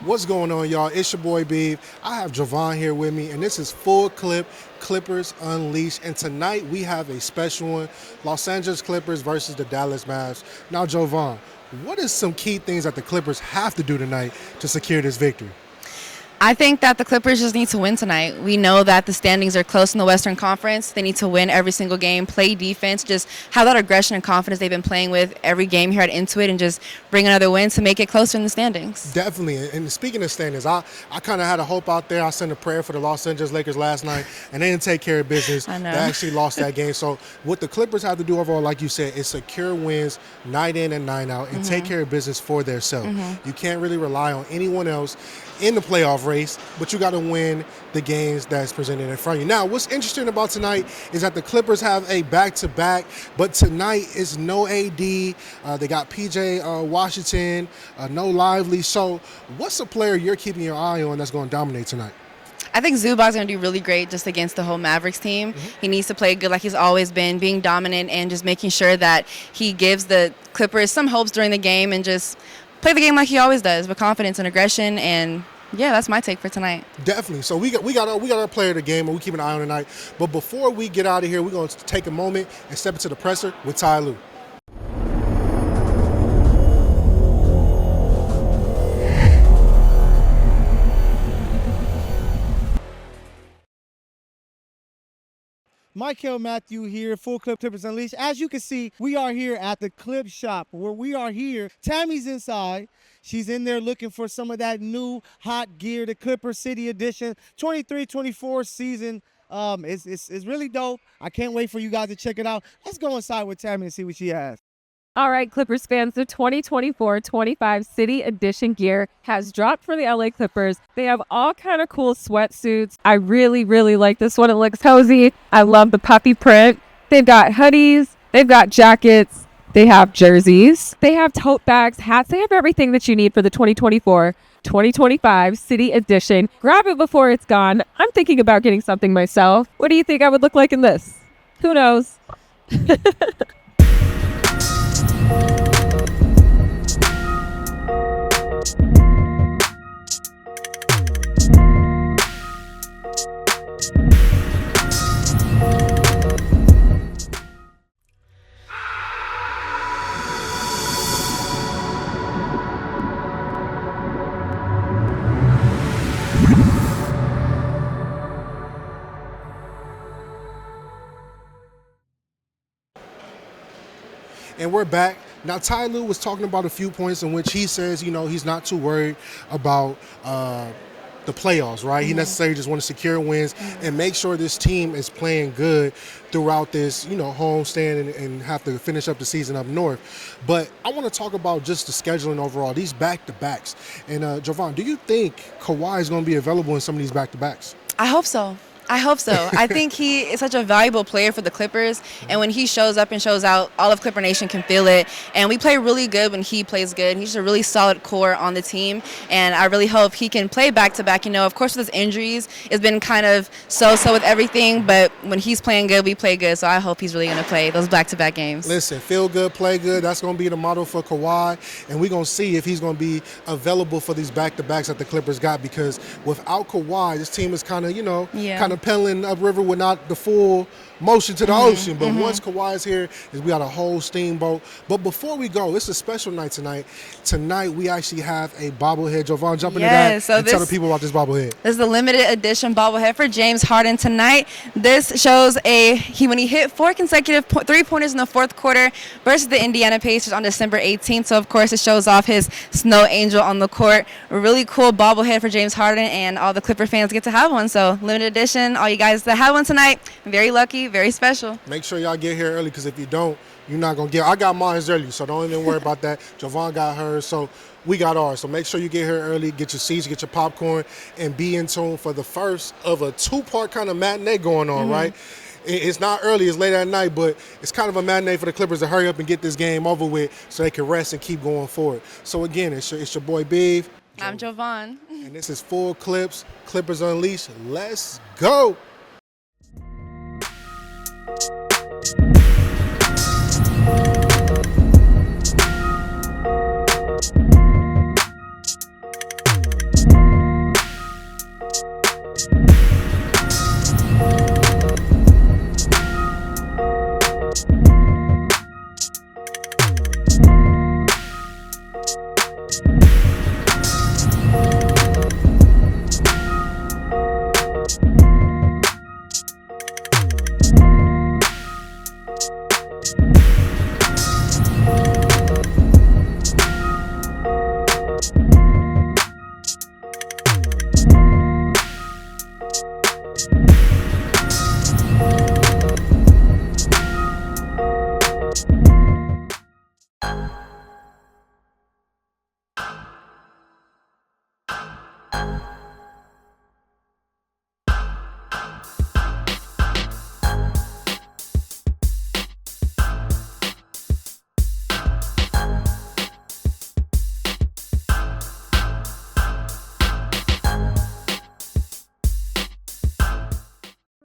What's going on, y'all? It's your boy Beeve. I have Javon here with me, and this is Full Clip Clippers Unleashed. And tonight we have a special one: Los Angeles Clippers versus the Dallas Mavs. Now, Javon, what is some key things that the Clippers have to do tonight to secure this victory? I think that the Clippers just need to win tonight. We know that the standings are close in the Western Conference. They need to win every single game, play defense, just have that aggression and confidence they've been playing with every game here at Intuit, and just bring another win to make it closer in the standings. Definitely. And speaking of standings, I kind of had a hope out there. I sent a prayer for the Los Angeles Lakers last night, and they didn't take care of business. I know. They actually lost that game. So what the Clippers have to do overall, like you said, is secure wins night in and night out and take care of business for themselves. You can't really rely on anyone else in the playoff race, but you got to win the games that's presented in front of you. Now, what's interesting about tonight is that the Clippers have a back-to-back, but tonight is no AD. They got PJ Washington, no Lively. So what's a player you're keeping your eye on that's going to dominate tonight? I think Zubac's going to do really great just against the whole Mavericks team. He needs to play good like he's always been, being dominant and just making sure that he gives the Clippers some hopes during the game and just play the game like he always does, with confidence and aggression. And yeah, that's my take for tonight. Definitely. So we got our player of the game, and we keep an eye on tonight. But before we get out of here, we're going to take a moment and step into the presser with Ty Lue. Michael Matthew here, Full Clip Clippers Unleashed. As you can see, we are here at the Clip Shop where we are here. Tammy's inside. She's in there looking for some of that new hot gear, the Clipper City Edition 23-24 season. It's really dope. I can't wait for you guys to check it out. Let's go inside with Tammy and see what she has. All right, Clippers fans, the 2024-25 City Edition gear has dropped for the LA Clippers. They have all kind of cool sweatsuits. I really, really like this one. It looks cozy. I love the puffy print. They've got hoodies. They've got jackets. They have jerseys. They have tote bags, hats. They have everything that you need for the 2024-2025 City Edition. Grab it before it's gone. I'm thinking about getting something myself. What do you think I would look like in this? Who knows? And we're back. Now, Ty Lue was talking about a few points in which he says, he's not too worried about the playoffs, right? He necessarily just want to secure wins and make sure this team is playing good throughout this, homestand and have to finish up the season up north. But I want to talk about just the scheduling overall, these back-to-backs. And Javon, do you think Kawhi is going to be available in some of these back-to-backs? I hope so. I think he is such a valuable player for the Clippers, and when he shows up and shows out, all of Clipper Nation can feel it. And we play really good when he plays good. He's a really solid core on the team, and I really hope he can play back-to-back. Of course, with his injuries, it's been kind of so-so with everything, but when he's playing good, we play good, so I hope he's really going to play those back-to-back games. Listen, feel good, play good. That's going to be the motto for Kawhi, and we're going to see if he's going to be available for these back-to-backs that the Clippers got, because without Kawhi, this team is kind of, kind of pedaling upriver with not the full motion to the ocean. But once Kawhi is here, we got a whole steamboat. But before we go, it's a special night tonight. Tonight, we actually have a bobblehead. Jovan, jump into that and tell the people about this bobblehead. This is the limited edition bobblehead for James Harden tonight. This shows when he hit 4 consecutive three-pointers in the fourth quarter versus the Indiana Pacers on December 18th. So, of course, it shows off his snow angel on the court. A really cool bobblehead for James Harden, and all the Clipper fans get to have one. So, limited edition, all you guys that have one tonight, very lucky, very special. Make sure y'all get here early, because if you don't, you're not going to get. I got mine early, so don't even worry about that. Javon got hers, so we got ours. So make sure you get here early, get your seats, get your popcorn, and be in tune for the first of a 2-part kind of matinee going on, right? It's not early, it's late at night, but it's kind of a matinee for the Clippers to hurry up and get this game over with so they can rest and keep going forward. So again, it's your boy Beeve. I'm Javon. And this is Full Clips, Clippers Unleashed. Let's go.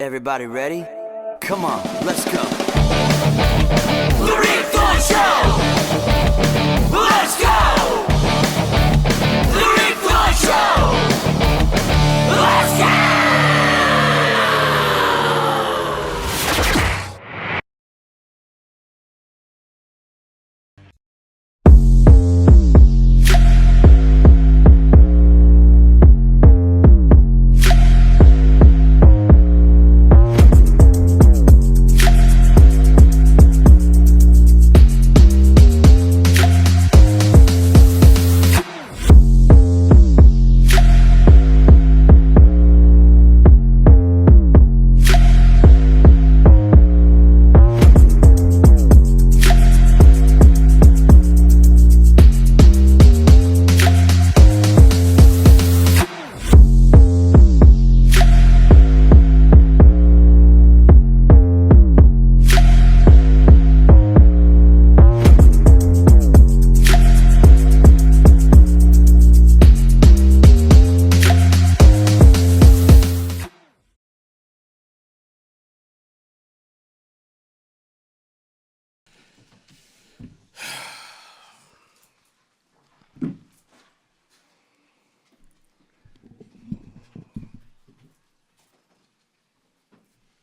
Everybody ready? Come on, let's go. The Refund Show! Let's go! The Refund Show! Let's go!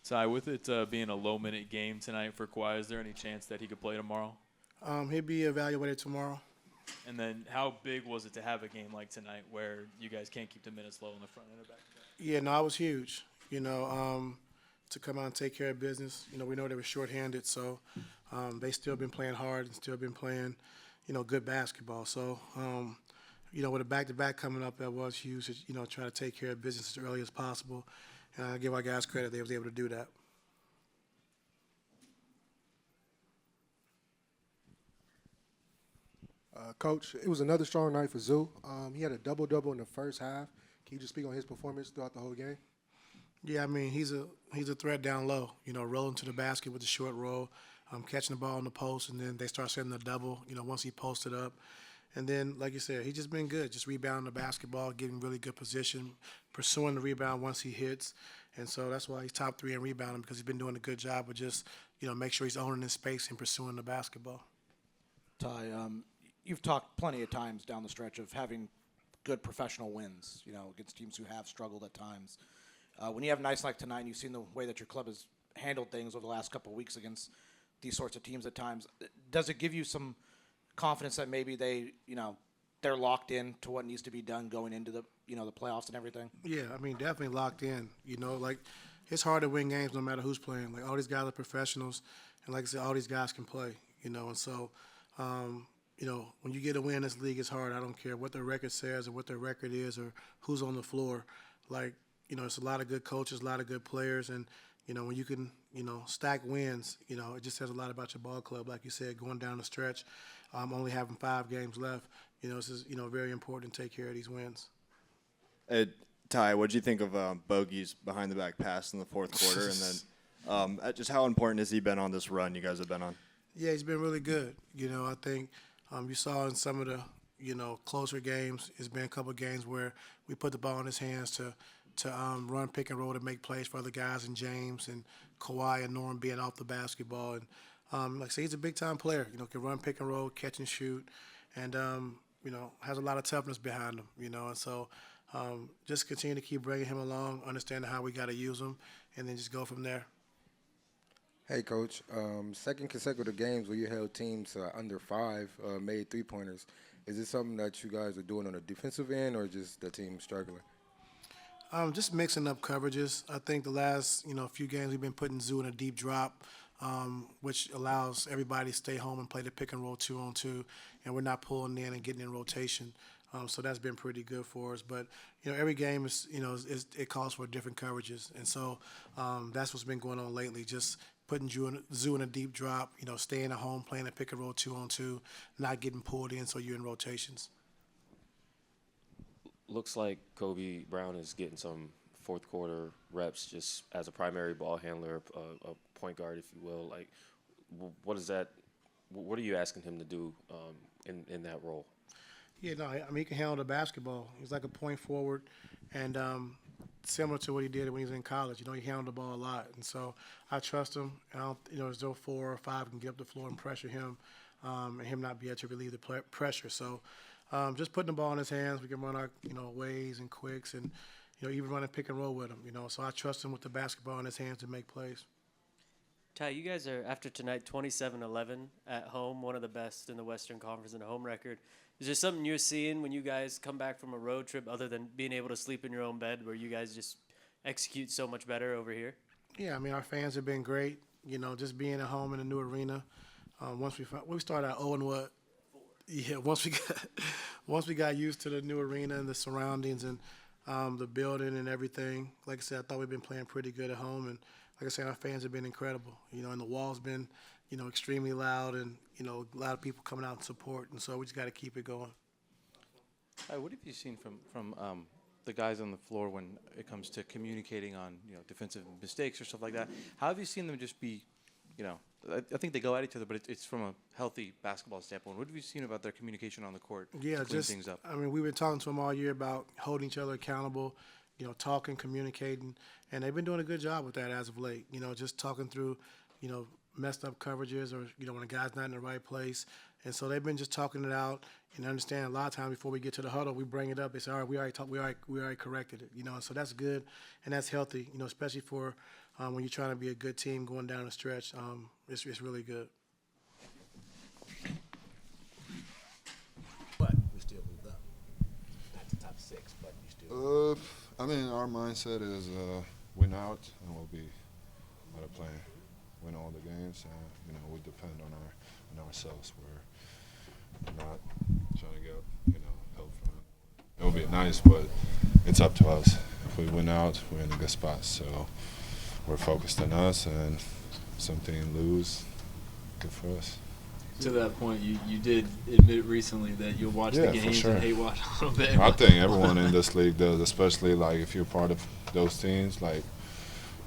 Ty, with it being a low-minute game tonight for Kawhi, is there any chance that he could play tomorrow? He'll be evaluated tomorrow. And then how big was it to have a game like tonight where you guys can't keep the minutes low in the front and the back? Yeah, no, it was huge. To come out and take care of business. We know they were shorthanded, so they still been playing hard and still been playing, good basketball. So, with a back-to-back coming up, that was huge. Try to take care of business as early as possible. And I give our guys credit; they was able to do that. Coach, it was another strong night for Zoo. He had a double-double in the first half. Can you just speak on his performance throughout the whole game? Yeah, I mean, he's a threat down low, rolling to the basket with the short roll, catching the ball on the post, and then they start setting the double, once he posted up. And then, like you said, he's just been good, just rebounding the basketball, getting really good position, pursuing the rebound once he hits. And so that's why he's top 3 in rebounding, because he's been doing a good job of just, make sure he's owning his space and pursuing the basketball. Ty, you've talked plenty of times down the stretch of having good professional wins, against teams who have struggled at times. When you have nights like tonight and you've seen the way that your club has handled things over the last couple of weeks against these sorts of teams at times, does it give you some confidence that maybe they're locked in to what needs to be done going into the the playoffs and everything? Yeah, I mean, definitely locked in. It's hard to win games no matter who's playing. Like, all these guys are professionals, and like I said, all these guys can play. And so, when you get a win in this league, it's hard. I don't care what their record says or what their record is or who's on the floor. It's a lot of good coaches, a lot of good players, and when you can, stack wins, it just says a lot about your ball club. Like you said, going down the stretch, only having 5 games left, this is, very important to take care of these wins. Ty, what did you think of Bogey's behind-the-back pass in the fourth quarter? And then just how important has he been on this run you guys have been on? Yeah, he's been really good. I think you saw in some of the, closer games, it's been a couple of games where we put the ball in his hands to run pick and roll to make plays for other guys, and James and Kawhi and Norm being off the basketball. And like I say, he's a big-time player. Can run pick and roll, catch and shoot, and has a lot of toughness behind him. And so just continue to keep bringing him along, understanding how we got to use him, and then just go from there. Hey, Coach. Second consecutive games where you held teams under 5 made three-pointers. Is this something that you guys are doing on the defensive end, or just the team struggling? Just mixing up coverages. I think the last few games we've been putting Zoo in a deep drop, which allows everybody to stay home and play the pick and roll 2-on-2, and we're not pulling in and getting in rotation. So that's been pretty good for us. But every game is it calls for different coverages, and so that's what's been going on lately. Just putting Zoo in a deep drop, staying at home, playing a pick and roll 2-on-2, not getting pulled in, so you're in rotations. Looks like Kobe Brown is getting some fourth quarter reps just as a primary ball handler, a point guard, if you will. Like, what is that? What are you asking him to do in that role? Yeah, no, I mean, he can handle the basketball. He's like a point forward, and similar to what he did when he was in college. You know, he handled the ball a lot, and so I trust him. I don't, you know, there's no 4 or 5 can get up the floor and pressure him, and him not be able to relieve the pressure. So just putting the ball in his hands, we can run our, you know, ways and quicks, and you know, even running pick and roll with him. You know, so I trust him with the basketball in his hands to make plays. Ty, you guys are, after tonight, 27-11 at home, one of the best in the Western Conference in a home record. Is there something you're seeing when you guys come back from a road trip other than being able to sleep in your own bed where you guys just execute so much better over here? Yeah, I mean, our fans have been great. You know, just being at home in a new arena. Once we started out 0-what? Yeah, once we got used to the new arena and the surroundings and the building and everything. Like I said, I thought we've been playing pretty good at home, and like I said, our fans have been incredible. You know, and the wall's been, you know, extremely loud, and you know, a lot of people coming out and support, and so we just got to keep it going. What have you seen from the guys on the floor when it comes to communicating on, you know, defensive mistakes or stuff like that? How have you seen them just be, you know, I think they go at each other, but it's from a healthy basketball standpoint. What have you seen about their communication on the court to clean just things up? I mean, we've been talking to them all year about holding each other accountable, you know, talking, communicating, and they've been doing a good job with that as of late. You know, just talking through, you know, messed up coverages or, you know, when a guy's not in the right place. And so they've been just talking it out and understand a lot of times before we get to the huddle, we bring it up. They say, all right, we already corrected it, you know, and so that's good and that's healthy, you know, especially for when you're trying to be a good team going down the stretch. It's really good. But we still moved up. Not the top 6, but you still. I mean, our mindset is win out, and we'll be better playing, win all the games, and you know, we depend on ourselves. We're not trying to get, you know, help from it. It would be nice, but it's up to us. If we win out, we're in a good spot. So we're focused on us, and something lose, good for us. To that point, you did admit recently that you'll watch the games sure. and hate watch a little bit. I think everyone in this league does, especially like if you're part of those teams. Like,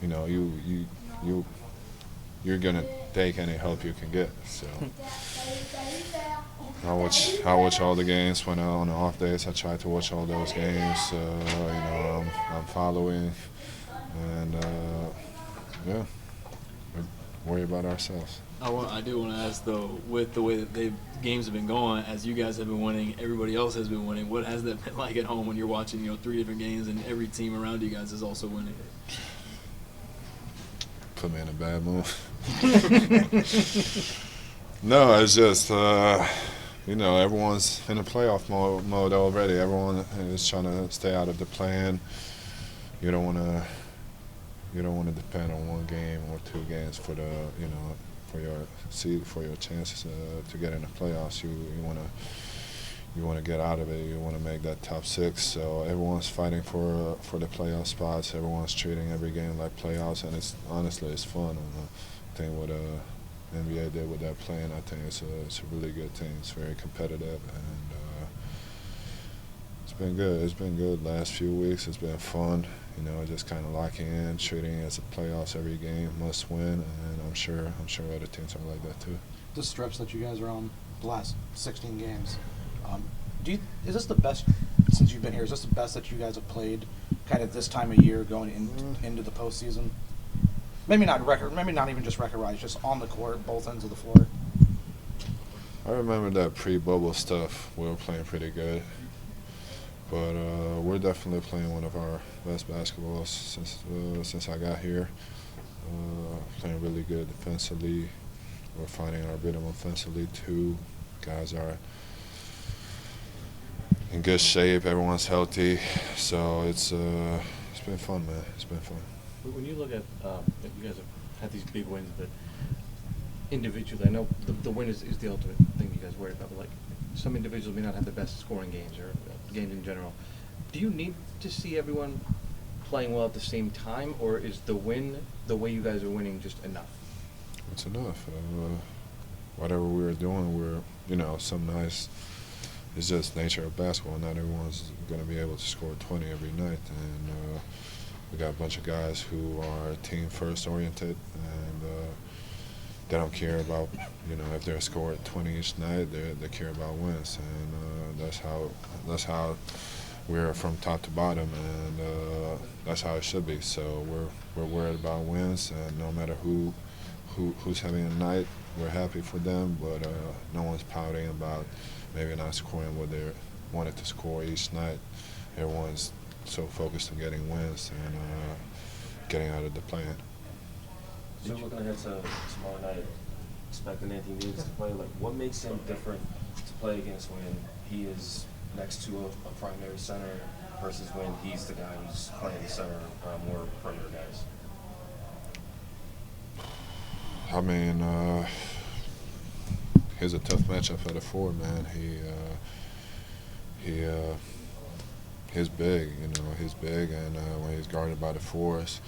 you know, you're gonna take any help you can get. So I watch all the games when on the off days. I try to watch all those games. You know, I'm following, and yeah, we worry about ourselves. I do want to ask, though, with the way that games have been going, as you guys have been winning, everybody else has been winning, what has that been like at home when you're watching, you know, 3 different games and every team around you guys is also winning? Put me in a bad mood. No, it's just, you know, everyone's in a playoff mode already. Everyone is trying to stay out of the play-in. You don't want to depend on 1 game or 2 games for the, you know, for your chances to get in the playoffs. You want to get out of it. You want to make that top 6. So everyone's fighting for the playoff spots. Everyone's treating every game like playoffs, and it's honestly fun. I think what NBA did with that play-in, I think it's a really good team. It's very competitive, and it's been good. It's been good last few weeks. It's been fun. You know, just kind of locking in, treating it as a playoffs every game, must win, and I'm sure other teams are like that too. This stretch that you guys are on, the last 16 games, is this the best since you've been here? Is this the best that you guys have played, kind of this time of year going into the postseason? Maybe not even just record-wise, just on the court, both ends of the floor. I remember that pre-bubble stuff. We were playing pretty good. But we're definitely playing one of our best basketballs since I got here. Playing really good defensively. We're finding our rhythm offensively too. Guys are in good shape. Everyone's healthy. So it's been fun, man. It's been fun. When you look at, you guys have had these big wins, but individually, I know the win is the ultimate thing you guys worry about, but like some individuals may not have the best scoring games or games in general. Do you need to see everyone playing well at the same time, or is the win, the way you guys are winning, just enough? It's enough. Whatever we were doing, you know, some nights, it's just nature of basketball. Not everyone's going to be able to score 20 every night, and we got a bunch of guys who are team first oriented, and they don't care about, you know, if they're scored 20 each night. They care about wins, and that's how we're from top to bottom, and that's how it should be. So we're worried about wins, and no matter who's having a night, we're happy for them. But no one's pouting about maybe not scoring what they wanted to score each night. Everyone's so focused on getting wins and getting out of the plan. So looking ahead to tomorrow night, expecting Anthony Davis to play, like what makes him different to play against when he is next to a primary center versus when he's the guy who's playing the center, more perimeter guys? I mean, he's a tough matchup at the 4, man. He's big, you know. He's big, and when he's guarded by the 4s,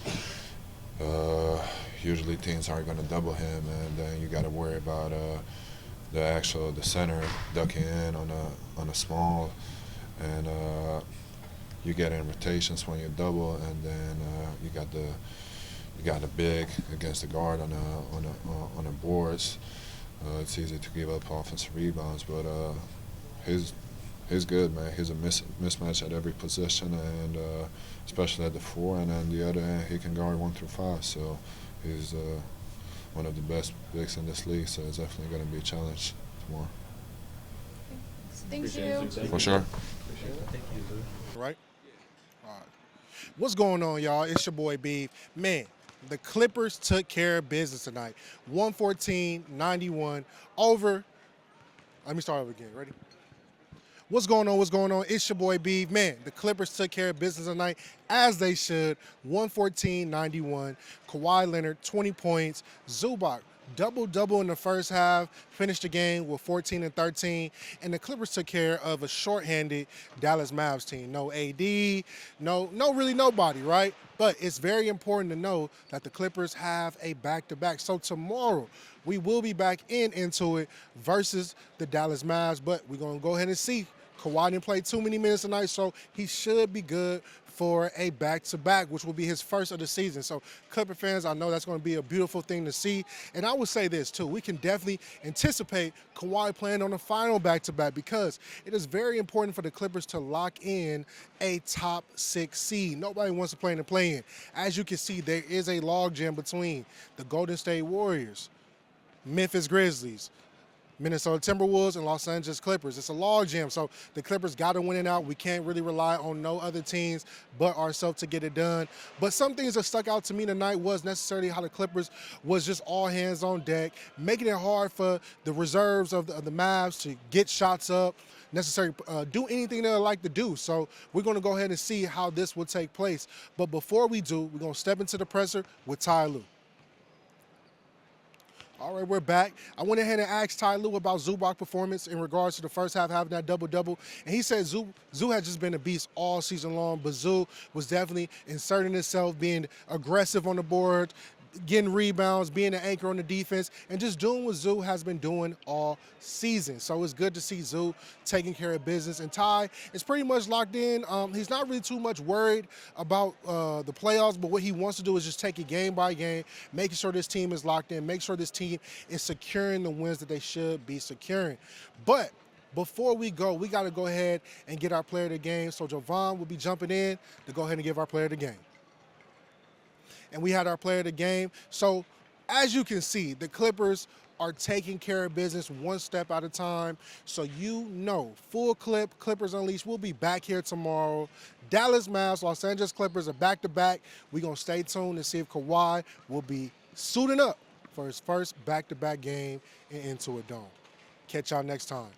usually teams aren't going to double him, and then you got to worry about the center ducking in on a small, and you get invitations when you double, and then you got the big against the guard on the boards. It's easy to give up offensive rebounds, but he's good, man. He's a mismatch at every position, and especially at the 4, and on the other end, he can guard 1 through 5. So he's one of the best bigs in this league. So it's definitely going to be a challenge tomorrow. Thank you. For sure. Thank you, right? All right. What's going on, y'all? It's your boy B. Man, the Clippers took care of business tonight. 114-91 over. Let me start over again. Ready? What's going on? What's going on? It's your boy B. Man, the Clippers took care of business tonight, as they should. 114-91. Kawhi Leonard, 20 points. Zubac, double-double in the first half. Finished the game with 14 and 13. And the Clippers took care of a shorthanded Dallas Mavs team. No AD, no really nobody, right? But it's very important to know that the Clippers have a back-to-back. So tomorrow, we will be back into it versus the Dallas Mavs, but we're going to go ahead and see. Kawhi didn't play too many minutes tonight, so he should be good for a back-to-back, which will be his first of the season. So Clipper fans, I know that's going to be a beautiful thing to see. And I would say this, too. We can definitely anticipate Kawhi playing on the final back-to-back because it is very important for the Clippers to lock in a top 6 seed. Nobody wants to play in the play-in. As you can see, there is a logjam between the Golden State Warriors, Memphis Grizzlies, Minnesota Timberwolves, and Los Angeles Clippers. It's a logjam, so the Clippers got to win it out. We can't really rely on no other teams but ourselves to get it done. But some things that stuck out to me tonight was necessarily how the Clippers was just all hands on deck, making it hard for the reserves of the Mavs to get shots up, do anything they like to do. So we're going to go ahead and see how this will take place. But before we do, we're going to step into the presser with Ty Lue. All right, we're back. I went ahead and asked Ty Lue about Zubac's performance in regards to the first half having that double-double, and he said Zoo had just been a beast all season long, but Zoo was definitely inserting himself, being aggressive on the board, getting rebounds, being an anchor on the defense, and just doing what Zoo has been doing all season. So it's good to see Zoo taking care of business. And Ty is pretty much locked in. He's not really too much worried about the playoffs, but what he wants to do is just take it game by game, making sure this team is locked in, make sure this team is securing the wins that they should be securing. But before we go, we got to go ahead and get our player of the game. So Jovan will be jumping in to go ahead and give our player of the game. And we had our player of the game. So as you can see, the Clippers are taking care of business one step at a time. So you know, full clip, Clippers Unleashed. We'll be back here tomorrow. Dallas Mavs, Los Angeles Clippers are back-to-back. We're going to stay tuned to see if Kawhi will be suiting up for his first back-to-back game in Intuit Dome. Catch y'all next time.